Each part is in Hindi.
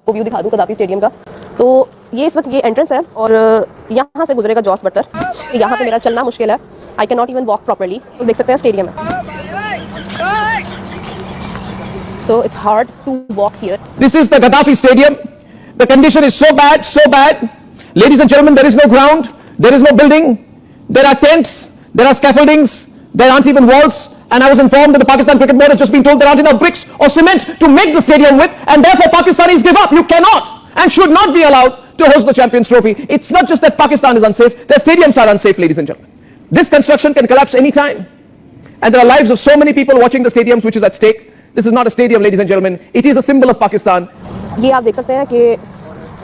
आपको व्यू दिखा दूं गद्दाफी स्टेडियम का। तो ये इस वक्त ये एंट्रेंस है और यहाँ से गुजरेगा जॉस बटलर। यहाँ पे मेरा चलना मुश्किल है, I can not even walk properly. तो देख सकते हैं स्टेडियम है, so it's hard to walk here. This is the Gaddafi Stadium. The condition is so bad, so bad. Ladies and gentlemen, there is no ground, there is no building, there are tents, there are scaffoldings, there aren't even walls. And I was informed that the Pakistan Cricket Board has just been told there aren't enough bricks or cement to make the stadium with, and therefore Pakistanis give up. You cannot and should not be allowed to host the Champions Trophy. It's not just that Pakistan is unsafe, their stadiums are unsafe, ladies and gentlemen. This construction can collapse any time. And there are lives of so many people watching the stadiums which is at stake. This is not a stadium, ladies and gentlemen. It is a symbol of Pakistan. ये आप देख सकते हैं कि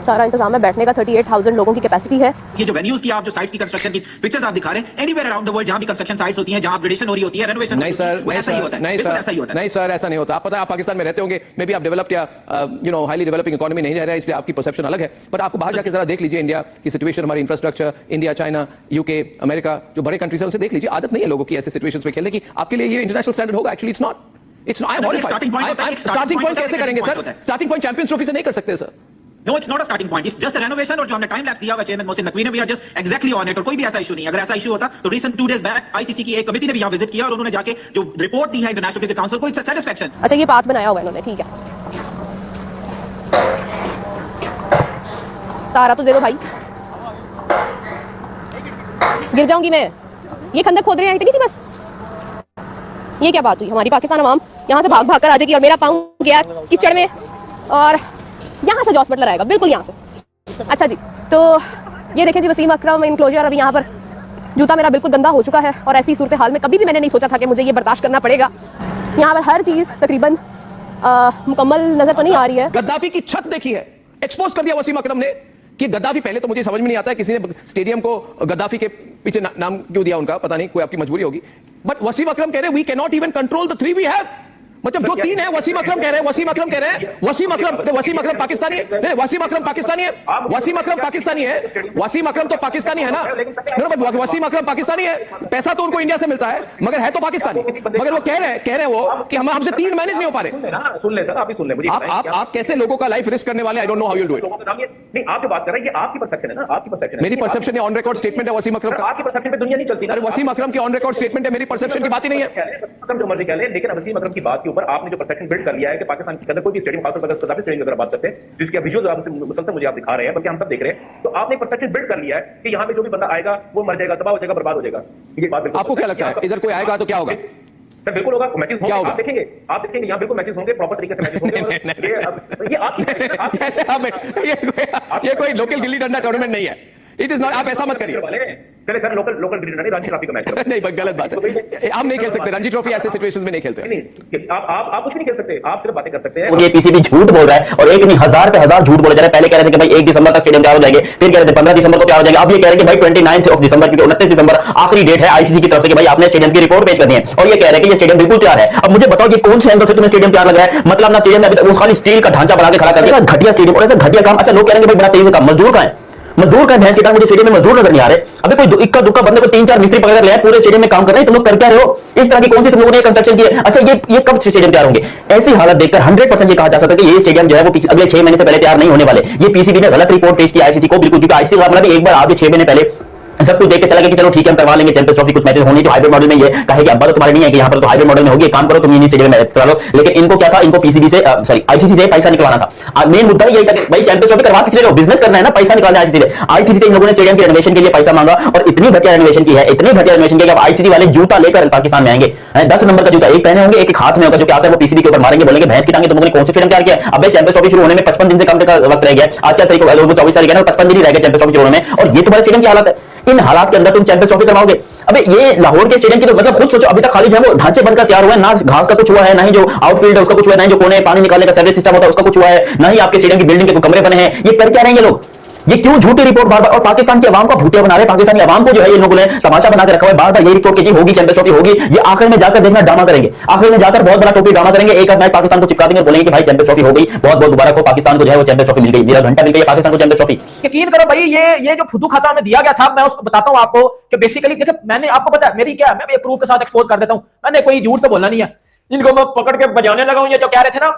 सारा इंतजाम है बैठने का, 38,000 लोगों की कैपेसिटी है। ये जो वेन्यूज की आप जो साइट्स की कंस्ट्रक्शन की पिक्चर्स आप दिखा रहे हैं, एनीवेयर अराउंड द वर्ल्ड जहां भी कंस्ट्रक्शन साइट्स होती हैं, जहां अपग्रेडेशन हो रही होती है, रेनोवेशन नहीं सर, ऐसा ही होता है। नहीं सर, ऐसा ही होता है। नहीं सर, ऐसा नहीं होता। आप पता है, आप पाकिस्तान में रहते होंगे, मे बी आप डेवलप्ड या हाईली डेवलपिंग इकोनॉमी नहीं रह रहे हैं, इसलिए आपकी परसेप्शन अलग है। पर आपको बाहर जाकर जरा देख लीजिए इंडिया की सिचुएशन, हमारी infrastructure, India, China, UK, America, जो बड़े कंट्रीज है उनसे देख लीजिए। आदत नहीं है लोगों की ऐसे सिचुएशंस में खेलने की। आपके लिए ये इंटरनेशनल स्टैंडर्ड होगा? Actually it's not. It's not. Starting point कैसे करेंगे sir? Starting point champions trophy से नहीं कर सकते sir. No, it's not a starting point. It's just a renovation. और जो हमने टाइम लैप्स दिया हुआ चेयरमैन मोहसिन नकवी ने, we are just exactly on it। और कोई भी ऐसा इशू नहीं। अगर ऐसा इशू होता तो रिसेंट 2 days बैक आईसीसी की एक कमेटी ने भी यहाँ विजिट किया और उन्होंने जाके जो रिपोर्ट दी है इंटरनेशनल क्रिकेट काउंसिल को, इट्स सैटिस्फैक्शन। अच्छा, ये पाथ बनाया हुआ है इन्होंने, ठीक है। सहारा तो दे दो भाई, गिर जाऊंगी मैं। ये खंदक खोद रहे हैं इतनी सी बस। ये क्या बात हुई? हमारी पाकिस्तान अवाम यहाँ से भाग भाग कर आ जाएगी और मेरा पाँव गया कीचड़ में, और यहाँ से जॉस बटलर आएगा, बिल्कुल यहाँ से। अच्छा जी, तो ये देखें जी, वसीम अकरम इनक्लोजर। अभी यहाँ पर जूता मेरा बिल्कुल गंदा हो चुका है और ऐसी सूरत हाल में कभी भी मैंने नहीं सोचा था कि मुझे ये बर्दाश्त करना पड़ेगा। यहाँ पर हर चीज़ तकरीबन मुकम्मल नजर तो नहीं आ रही है। गद्दाफी की छत देखी है, एक्सपोज कर दिया वसीम अकरम ने कि गद्दाफी। पहले तो मुझे समझ में नहीं आता है किसी ने स्टेडियम को गद्दाफी के पीछे नाम क्यों दिया उनका, पता नहीं, कोई आपकी मजबूरी होगी। बट वसीम अकरम कह रहे हैं we can not even control the 3 we have. मतलब जो 3 है, वसीम अकरम कह रहे हैं, वसीम अकरम पाकिस्तानी है। नहीं, वसीम अकरम पाकिस्तानी है, वसीम अकरम पाकिस्तानी है, वसीम अकरम तो पाकिस्तानी है ना। वसीम अकरम पाकिस्तानी है, पैसा तो उनको इंडिया से मिलता है, मगर है तो पाकिस्तानी। मगर वो कह रहे हैं वो कि हमसे 3 मैनेज नहीं हो पा रहे। सुन ले सर, आप ही सुन ले मुझे। आप कैसे लोगों का लाइफ रिस्क करने वाले? I don't know how you do it. नहीं, आप जो बात कर रहे हैं ये आपकी परसेप्शन है ना, आपकी परसेप्शन। मेरी परसेप्शन है, ऑन रिकॉर्ड स्टेटमेंट है वसीम अकरम का। आपकी परसेप्शन पे दुनिया नहीं चलती। अरे वसीम अकरम की ऑन रिकॉर्ड स्टेटमेंट है, मेरी परसेप्शन की बात ही नहीं है। जो मर्जी कह ले, लेकिन वसीम अकरम की बात के ऊपर आपने जो परसेप्शन बिल्ड कर लिया है कि पाकिस्तान के अंदर कोई भी स्टेडियम, खासतौर पर गद्दाफी स्टेडियम की अगर बात करते हैं, जिसके विजुअल्स आप मुसलसल मुझे आप दिखा रहे हैं, बल्कि हम सब देख रहे हैं, तो आपने परसेप्शन बिल्ड कर लिया है कि यहाँ पे जो भी बंदा आएगा वो मर जाएगा, तबाह हो जाएगा, बर्बाद हो जाएगा। ये बात बिल्कुल। आपको क्या लगता है इधर कोई आएगा तो क्या होगा? सर बिल्कुल होगा, मैचेस होंगे, आप देखेंगे यहाँ बिल्कुल मैचेस होंगे, प्रॉपर तरीके से मैचेस होंगे। ये कोई लोकल गिल्ली डंडा टूर्नामेंट नहीं है। It is not. आप ऐसा मत करिए। चले सर, लोकल गिल्ली रणजी ट्रॉफी का मैच नहीं, गलत बात है। हम नहीं खेल सकते रणजी ट्रॉफी, ऐसे सिचुएशंस में नहीं खेलते। आप कुछ नहीं खेल सकते, आप सिर्फ बातें कर सकते हैं। ये पीसीबी झूठ बोल रहा है और एक नहीं 1000 पे 1000 झूठ बोले जा रहे हैं। पहले कह रहे थे कि भाई 1 दिसंबर तक स्टेडियम तैयार हो जाएंगे, फिर कह रहे थे 15 दिसंबर को तैयार हो जाएंगे, अब ये कह रहे हैं कि भाई 29 दिसंबर, क्योंकि 29 दिसंबर आखिरी डेट है आईसीसी की तरफ से कि भाई आपने स्टेडियम की रिपोर्ट पेश करनी है, और ये कह रहे हैं कि ये स्टेडियम बिल्कुल तैयार है। अब मुझे बताओ ये कौन से एंगल से तुम्हें स्टेडियम तैयार लग रहा है? मतलब ना स्टेडियम में खाली स्टील का ढांचा बना के खड़ा करके घटिया स्टेडियम और ऐसा घटिया काम। अच्छा, लोग कह रहे हैं कि भाई बड़ा तेजी से काम, मजदूर कहां है? मजदूर का भैंस के टाइम मुझे स्टेडियम में मजदूर नजर नहीं आ रहे। अबे कोई इक्का दुक्का बंदे को 3-4 मिस्त्री पकड़ ले पूरे स्टेडियम में काम कर रहे हैं, तुम लोग कर क्या रहे हो? इस तरह की कौन सी तुम लोगों ने कंस्ट्रक्शन की है? अच्छा, ये कब स्टेडियम तैयार होंगे? ऐसी हालत देखकर 100% ये कहा जा सकता है कि ये स्टेडियम जो है वो अगले 6 महीने से पहले तैयार नहीं होने वाले। ये पीसीबी ने गलत रिपोर्ट पेश की आईसीसी को, बिल्कुल, क्योंकि आईसीसी का मतलब एक बार आगे 6 महीने पहले सब कुछ देख के चला गया कि चलो ठीक है हम करवा लेंगे चैंपियंस ट्रॉफी, कुछ मैचेस होने तो हाइब्रिड मॉडल में ये कहे कि अब तो तुम्हारे नहीं है कि यहाँ पर तो हाइब्रिड मॉडल में होगी, काम करो तुम ये स्टेडियम में मैच करा लो। लेकिन इनको क्या था, इनको पीसीबी से सॉरी आईसीसी से पैसा निकलवाना था। मेन मुद्दा यही था कि भाई चैंपियंस ट्रॉफी करवा किस लिए? बिजनेस करना है ना, पैसा निकालना है आईसीसी से। आईसीसी से इन लोगों ने स्टेडियम के रेनोवेशन के लिए पैसा मांगा और इतनी घटिया रेनोवेशन की है, इतनी घटिया रेनोवेशन की कि अब आईसीसी वाले जूता लेकर पाकिस्तान में आएंगे। 10 नंबर का जूता एक पहने होंगे, एक हाथ में होगा, जो कि आकर वो पीसीबी के ऊपर मारेंगे, बोलेंगे भैंस की टांगे तुम लोगों ने कौन सी स्टेडियम तैयार किया? अब चैंपियंस ट्रॉफी शुरू होने में 55 दिन से कम का वक्त रह गया। आज क्या तारीख 24 तारीख है ना, 55 दिन ही रह गए चैंपियंस ट्रॉफी शुरू होने में, और ये तुम्हारे स्टेडियम की हालत है। इन हालात के अंदर तुम चैंपियंस ट्रॉफी करवाओगे? अबे ये लाहौर के स्टेडियम की तो मतलब खुद सोचो, अभी तक खाली जो है वो ढांचे बनकर तैयार हुए हैं, ना घास का कुछ हुआ है, ना ही जो आउटफील्ड है उसका कुछ हुआ है, ना ही जो कोने पानी निकालने का सर्विस सिस्टम होता है उसका कुछ हुआ है, ना ही आपके स्टेडियम की बिल्डिंग के कमरे बने हैं। ये कर क्या रहेंगे लोग? ये क्यों झूठी रिपोर्ट बार-बार, और पाकिस्तान की आवाम को भूतिया बना रहे हैं? पाकिस्तानी आवाम को जो है ये लोगों ने तमाशा बना के रखा है, बार-बार ये रिपोर्ट की होगी चैंपियंस ट्रॉफी होगी, ये आखिर में जाकर देखना ड्रामा करेंगे, आखिर में जाकर बहुत बड़ा टोपी ड्रामा करेंगे, एक मैच पाकिस्तान को चिपका देंगे, बोलेंगे कि भाई चैंपियंस ट्रॉफी हो गई, बहुत बहुत मुबारक हो, पाकिस्तान को जो है वो चैंपियंस ट्रॉफी मिल गई, मेरा घंटा मिल गई पाकिस्तान को चैंपियंस ट्रॉफी। यकीन करो भाई, ये जो फुदू खाता में दिया गया था, मैं उसको बताता हूं आपको कि बेसिकली देखिए, मैंने आपको पता है मेरी क्या है, मैं प्रूफ के साथ एक्सपोज कर देता हूं, मैंने कोई झूठ तो बोलना नहीं है। इनको मैं पकड़ के बजाने लगा हूं, ये जो कह रहे थे ना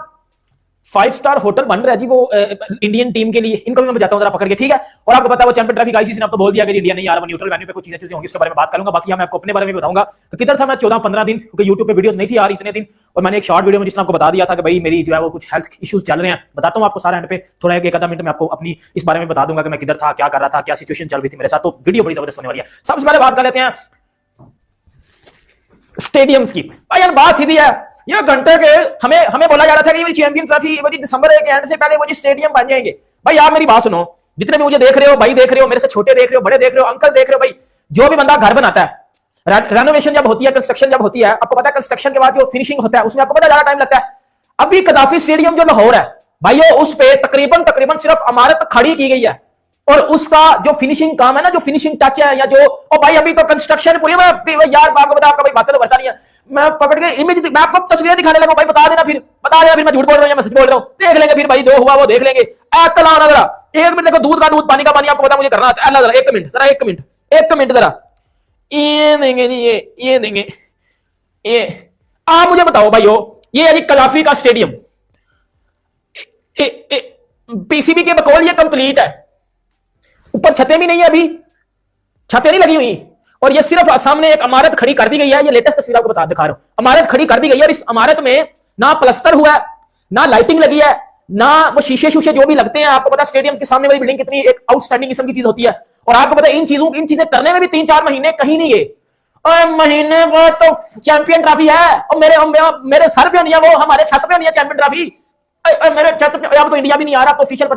5 स्टार होटल बन रहा है जी वो इंडियन टीम के लिए। इनको भी मैं बताता हूं जरा पकड़ के, ठीक है। और आपको पता है वो चैंपियन ट्रॉफी आईसीसी ने आपको बोल दिया कि इंडिया नहीं आ रहा, न्यूट्रल वेन्यू पे कुछ चीजें होंगी, इसके बारे में बात करूंगा। बाकी मैं आपको अपने बारे में बताऊंगा तो किधर था मैं 14-15 दिन, क्योंकि यूट्यूब पे वीडियोस नहीं थी आ रही इतने दिन, और मैंने एक शॉर्ट वीडियो में जिसने आपको बता दिया था कि भाई मेरी जो है वो कुछ हेल्थ इश्यूज चल रहे हैं। बताता हूं आपको सारा एंड पे, थोड़ा एक आधा मिनट में आपको अपनी इस बारे में बता दूंगा कि मैं किधर था, क्या कर रहा था, क्या सिचुएशन चल रही थी मेरे साथ। तो वीडियो बड़ी जबरदस्त होने वाली है। सबसे पहले बात कर लेते हैं स्टेडियम्स की। भाई यार बात सीधी है, ये घंटे के हमें बोला जा रहा था कि ये चैंपियन ट्रॉफी वो जी दिसंबर के एंड से पहले वो जी स्टेडियम बन जाएंगे। भाई आप मेरी बात सुनो, जितने भी मुझे देख रहे हो, भाई देख रहे हो, मेरे से छोटे देख रहे हो, बड़े देख रहे हो, अंकल देख रहे हो, भाई जो भी बंदा घर बनाता है, रेनोवेशन जब होती है, कंस्ट्रक्शन जब होती है, आपको पता है कंस्ट्रक्शन के बाद जो फिनिशिंग होता है उसमें आपको पता ज्यादा टाइम लगता है। अभी कदाफी स्टेडियम जो लाहौर है भाइयों, उस पे तकरीबन सिर्फ इमारत खड़ी की गई है, और उसका जो फिनिशिंग काम है ना, जो फिनिशिंग टच है, या जो ओ भाई अभी तो कंस्ट्रक्शन पूरी यार आपको बता, आपका भाई बातें तो करता नहीं है, मैं पकड़ के इमेज मैं आपको तस्वीरें दिखाने लगा भाई, बता देना फिर मैं झूठ बोल रहा हूं या मैं सच बोल रहा हूं, देख लेंगे फिर भाई, जो हुआ वो देख लेंगे। एतला जरा 1 मिनट देखो, दूध का दूध पानी का पानी, आपको पता मुझे करना है। जरा 1 मिनट जरा 1 मिनट जरा ये देंगे जी, ये देंगे ये। आप मुझे बताओ भाइयों, ये है जी कदाफी का स्टेडियम, पीसीबी के बकौल ये कंप्लीट है, ऊपर छतें भी नहीं है, अभी छतें नहीं लगी हुई, और ये सिर्फ सामने एक इमारत खड़ी कर दी गई है। ये लेटेस्ट तस्वीर आपको दिखा रहा हूं, इमारत खड़ी कर दी गई है, और इस इमारत में ना प्लस्तर हुआ है, ना लाइटिंग लगी है, ना वो शीशे जो भी लगते हैं। आपको पता स्टेडियम के सामने वाली बिल्डिंग कितनी एक आउटस्टैंडिंग किस्म की चीज होती है, और आपको पता इन चीजें करने में भी 3-4 महीने कहीं नहीं है। और महीने बाद तो चैंपियन ट्रॉफी है, और मेरे सर पे नहीं है, वो हमारे छत पे नहीं है चैंपियन ट्रॉफी, मेरे छत पे। अब तो इंडिया भी नहीं आ रहा, तो ऑफिशियल